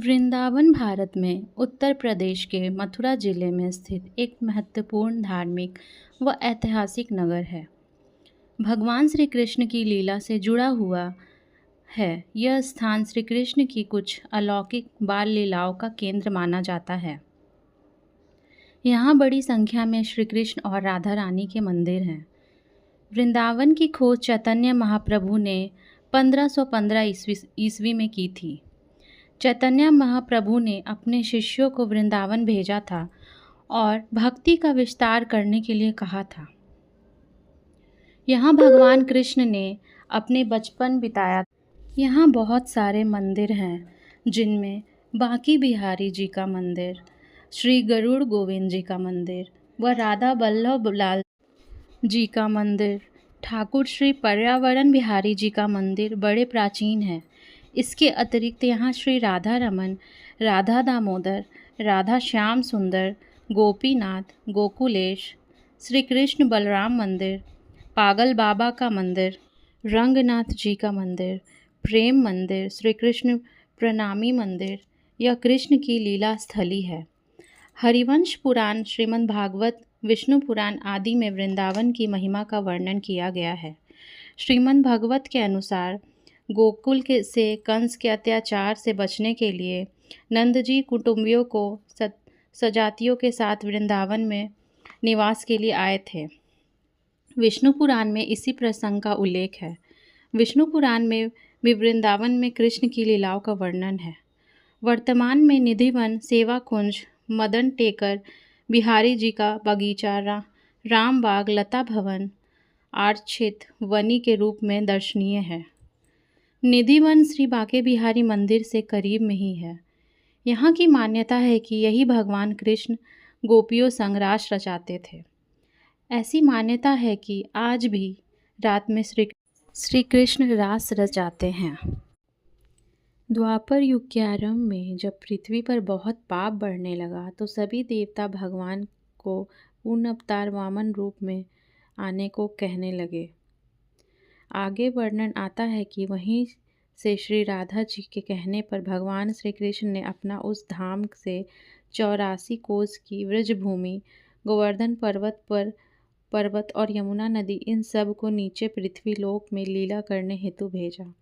वृंदावन भारत में उत्तर प्रदेश के मथुरा जिले में स्थित एक महत्वपूर्ण धार्मिक व ऐतिहासिक नगर है। भगवान श्री कृष्ण की लीला से जुड़ा हुआ है। यह स्थान श्री कृष्ण की कुछ अलौकिक बाल लीलाओं का केंद्र माना जाता है। यहाँ बड़ी संख्या में श्री कृष्ण और राधा रानी के मंदिर हैं। वृंदावन की खोज चैतन्य महाप्रभु ने 1515 ईस्वी में की थी। चैतन्य महाप्रभु ने अपने शिष्यों को वृंदावन भेजा था और भक्ति का विस्तार करने के लिए कहा था। यहाँ भगवान कृष्ण ने अपने बचपन बिताया। यहाँ बहुत सारे मंदिर हैं, जिनमें बांकी बिहारी जी का मंदिर, श्री गरुड़ गोविंद जी का मंदिर व राधा वल्लभ लाल जी का मंदिर, ठाकुर श्री पर्यावरण बिहारी जी का मंदिर बड़े प्राचीन हैं। इसके अतिरिक्त यहाँ श्री राधा रमन, राधा दामोदर, राधा श्याम सुंदर, गोपीनाथ, गोकुलेश, श्री कृष्ण बलराम मंदिर, पागल बाबा का मंदिर, रंगनाथ जी का मंदिर, प्रेम मंदिर, श्री कृष्ण प्रणामी मंदिर, यह कृष्ण की लीला स्थली है। हरिवंश पुराण, श्रीमद् भागवत, विष्णु पुराण आदि में वृंदावन की महिमा का वर्णन किया गया है। श्रीमद् भागवत के अनुसार गोकुल से कंस के अत्याचार से बचने के लिए नंद जी कुटुंबियों को सजातियों के साथ वृंदावन में निवास के लिए आए थे। विष्णु पुराण में इसी प्रसंग का उल्लेख है। विष्णु पुराण में भी वृंदावन में कृष्ण की लीलाओं का वर्णन है। वर्तमान में निधिवन, सेवा कुंज, मदन टेकर, बिहारी जी का बगीचा, रामबाग, लता भवन, आर्चित वनी के रूप में दर्शनीय है। निधिवन श्री बांके बिहारी मंदिर से करीब में ही है। यहाँ की मान्यता है कि यही भगवान कृष्ण गोपियों संग रास रचाते थे। ऐसी मान्यता है कि आज भी रात में श्री कृष्ण रास रचाते हैं। द्वापर युग के आरंभ में जब पृथ्वी पर बहुत पाप बढ़ने लगा तो सभी देवता भगवान को पूर्ण अवतार वामन रूप में आने को कहने लगे। आगे वर्णन आता है कि वहीं से श्री राधा जी के कहने पर भगवान श्री कृष्ण ने अपना उस धाम से 84 कोस की व्रजभूमि, गोवर्धन पर्वत और यमुना नदी, इन सब को नीचे पृथ्वी लोक में लीला करने हेतु भेजा।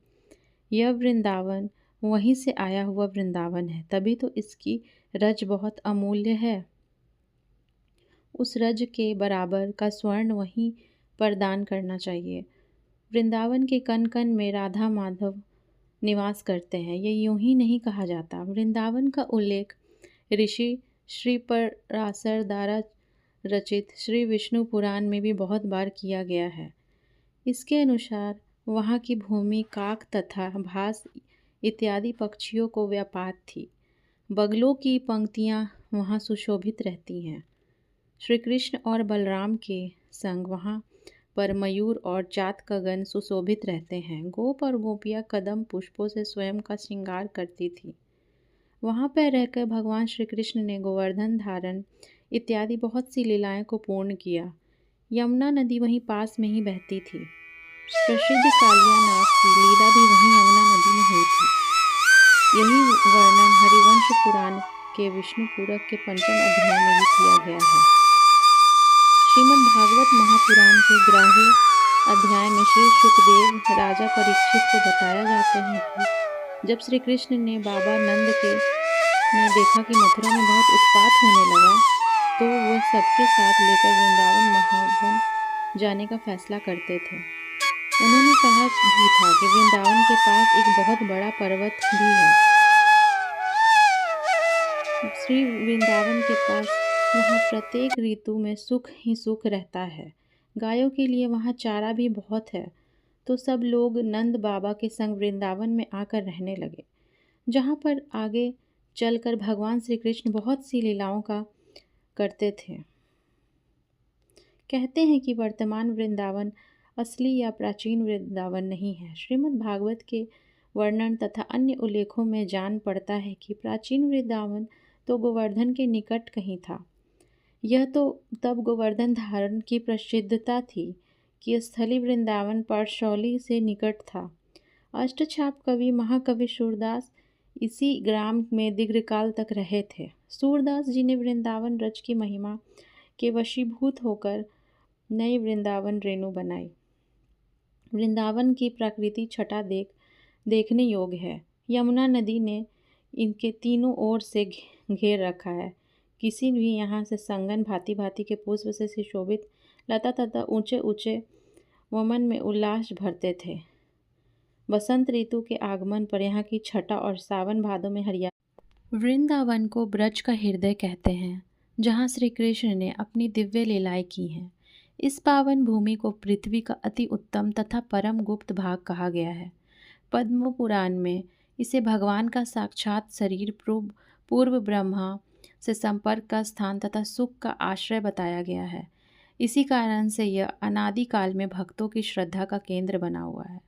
यह वृंदावन वहीं से आया हुआ वृंदावन है, तभी तो इसकी रज बहुत अमूल्य है। उस रज के बराबर का स्वर्ण वहीं पर दान करना चाहिए। वृंदावन के कण कण में राधा माधव निवास करते हैं। ये यूं ही नहीं कहा जाता। वृंदावन का उल्लेख ऋषि श्री पराशर द्वारा रचित श्री विष्णु पुराण में भी बहुत बार किया गया है। इसके अनुसार वहाँ की भूमि काक तथा भास इत्यादि पक्षियों को व्यापात थी। बगलों की पंक्तियाँ वहाँ सुशोभित रहती हैं। श्री कृष्ण और बलराम के संग वहाँ पर मयूर और जात का गण सुशोभित रहते हैं। गोप और गोपियाँ कदम पुष्पों से स्वयं का श्रृंगार करती थी। वहाँ पर रहकर भगवान श्री कृष्ण ने गोवर्धन धारण इत्यादि बहुत सी लीलाएं को पूर्ण किया। यमुना नदी वहीं पास में ही बहती थी। प्रसिद्ध कालियानाथ की लीला भी वहीं यमुना नदी में हुई थी। यही वर्णन हरिवंश पुराण के विष्णु पुराण के 5वें अध्याय में भी किया गया है। श्रीमद् भागवत महापुराण के 11वें अध्याय में श्री सुखदेव राजा परीक्षित को बताया जाते हैं कि जब श्री कृष्ण ने बाबा नंद ने देखा कि मथुरा में बहुत उत्पात होने लगा, तो वह सबके साथ लेकर वृंदावन महावन जाने का फैसला करते थे। उन्होंने कहा भी था कि वृंदावन के पास एक बहुत बड़ा पर्वत भी है। श्री वृंदावन के पास वहाँ प्रत्येक ऋतु में सुख ही सुख रहता है। गायों के लिए वहाँ चारा भी बहुत है। तो सब लोग नंद बाबा के संग वृंदावन में आकर रहने लगे, जहाँ पर आगे चलकर भगवान श्री कृष्ण बहुत सी लीलाओं का करते थे। कहते हैं कि वर्तमान वृंदावन असली या प्राचीन वृंदावन नहीं है। श्रीमद् भागवत के वर्णन तथा अन्य उल्लेखों में जान पड़ता है कि प्राचीन वृंदावन तो गोवर्धन के निकट कहीं था। यह तो तब गोवर्धन धारण की प्रसिद्धता थी कि स्थली वृंदावन पाठशौली से निकट था। अष्टछाप कवि महाकवि सूरदास इसी ग्राम में दीर्घकाल तक रहे थे। सूरदास जी ने वृंदावन ब्रज की महिमा के वशीभूत होकर नई वृंदावन रेणु बनाई। वृंदावन की प्रकृति छटा देखने योग्य है। यमुना नदी ने इनके तीनों ओर से घेर रखा है। किसी भी यहाँ से संगन भांति भांति के पुष्प से सुशोभित लता तथा ऊंचे ऊंचे वमन में उल्लास भरते थे। बसंत ऋतु के आगमन पर यहाँ की छटा और सावन भादों में हरियाली। वृंदावन को ब्रज का हृदय कहते हैं, जहाँ श्री कृष्ण ने अपनी दिव्य लीलाएं की हैं। इस पावन भूमि को पृथ्वी का अति उत्तम तथा परम गुप्त भाग कहा गया है। पद्म पुराण में इसे भगवान का साक्षात शरीर, पूर्व ब्रह्मा से संपर्क का स्थान तथा सुख का आश्रय बताया गया है। इसी कारण से यह अनादिकाल में भक्तों की श्रद्धा का केंद्र बना हुआ है।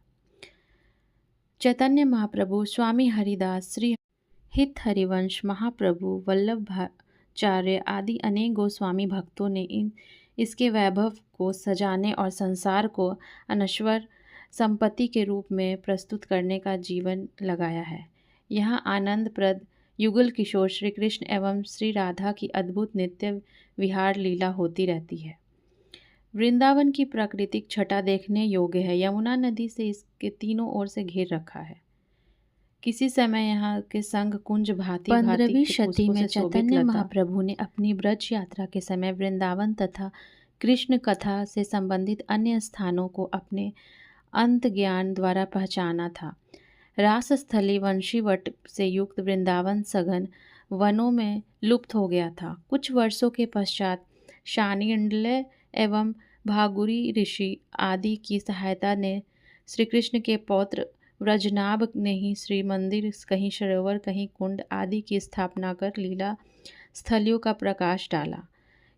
चैतन्य महाप्रभु, स्वामी हरिदास, श्री हित हरिवंश महाप्रभु, वल्लभाचार्य आदि अनेक गोस्वामी भक्तों ने इसके वैभव को सजाने और संसार को अनश्वर संपत्ति के रूप में प्रस्तुत करने का जीवन लगाया है। यहाँ आनंदप्रद युगल किशोर श्री कृष्ण एवं श्री राधा की अद्भुत नित्य विहार लीला होती रहती है। वृंदावन की प्राकृतिक छटा देखने योग्य है। यमुना नदी से इसके तीनों ओर से घेर रखा है। किसी समय यहाँ के संग कुंज भांति 15वीं शती में चैतन्य महाप्रभु ने अपनी ब्रज यात्रा के समय वृंदावन तथा कृष्ण कथा से संबंधित अन्य स्थानों को अपने अंत ज्ञान द्वारा पहचाना था। रासस्थली वंशीवट से युक्त वृंदावन सघन वनों में लुप्त हो गया था। कुछ वर्षों के पश्चात शाण्डिल्य एवं भागुरी ऋषि आदि की सहायता ने श्री कृष्ण के पौत्र व्रजनाभ ने ही श्री मंदिर, कहीं सरोवर, कहीं कुंड आदि की स्थापना कर लीला स्थलियों का प्रकाश डाला।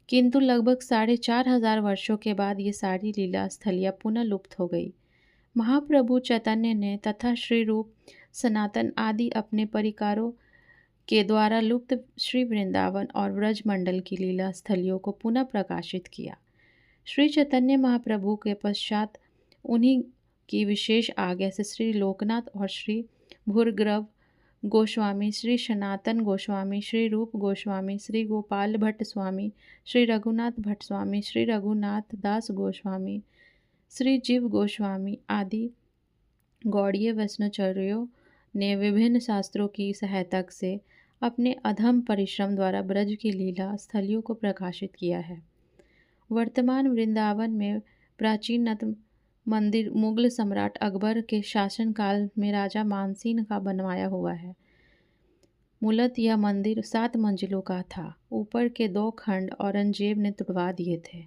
किंतु लगभग 4500 वर्षों के बाद ये सारी लीला स्थलियाँ पुनः लुप्त हो गई। महाप्रभु चैतन्य ने तथा श्री रूप, सनातन आदि अपने परिकारों के द्वारा लुप्त श्री वृंदावन और व्रज मंडल की लीला स्थलियों को पुनः प्रकाशित किया। श्री चैतन्य महाप्रभु के पश्चात उन्हीं की विशेष आज्ञा से श्री लोकनाथ और श्री भूर्ग्रव गोस्वामी, श्री सनातन गोस्वामी, श्री रूप गोस्वामी, श्री गोपाल भट्ट स्वामी, श्री रघुनाथ भट्ट स्वामी, श्री रघुनाथ दास गोस्वामी, श्री जीव गोस्वामी आदि गौड़ीय वैष्णवाचार्यों ने विभिन्न शास्त्रों की सहायता से अपने अधम परिश्रम द्वारा ब्रज की लीला स्थलियों को प्रकाशित किया है। वर्तमान वृंदावन में प्राचीनतम मंदिर मुगल सम्राट अकबर के शासनकाल में राजा मानसिंह का बनवाया हुआ है। मूलतः यह मंदिर 7 मंजिलों का था। ऊपर के 2 खंड औरंगजेब ने तुड़वा दिए थे।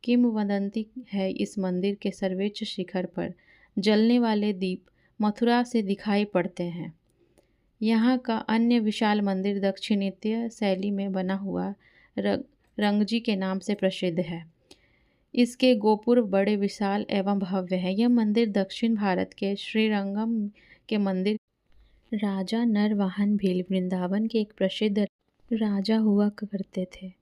किंवदंती है इस मंदिर के सर्वोच्च शिखर पर जलने वाले दीप मथुरा से दिखाई पड़ते हैं। यहाँ का अन्य विशाल मंदिर दक्षिणीय शैली में बना हुआ रंगजी के नाम से प्रसिद्ध है। इसके गोपुर बड़े विशाल एवं भव्य है। यह मंदिर दक्षिण भारत के श्रीरंगम के मंदिर। राजा नरवाहन भील वृंदावन के एक प्रसिद्ध राजा हुआ करते थे।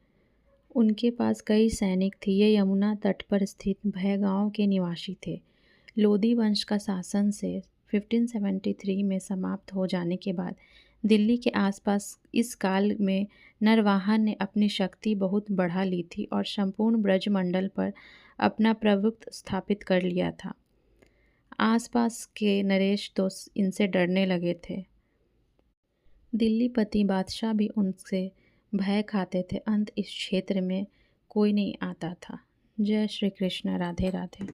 उनके पास कई सैनिक थे। ये यमुना तट पर स्थित भय गांव के निवासी थे। लोधी वंश का शासन से 1573 में समाप्त हो जाने के बाद दिल्ली के आसपास इस काल में नरवाहन ने अपनी शक्ति बहुत बढ़ा ली थी और संपूर्ण ब्रजमंडल पर अपना प्रभुत्व स्थापित कर लिया था। आसपास के नरेश तो इनसे डरने लगे थे। दिल्लीपति बादशाह भी उनसे भय खाते थे। अंत इस क्षेत्र में कोई नहीं आता था। जय श्री कृष्ण। राधे राधे।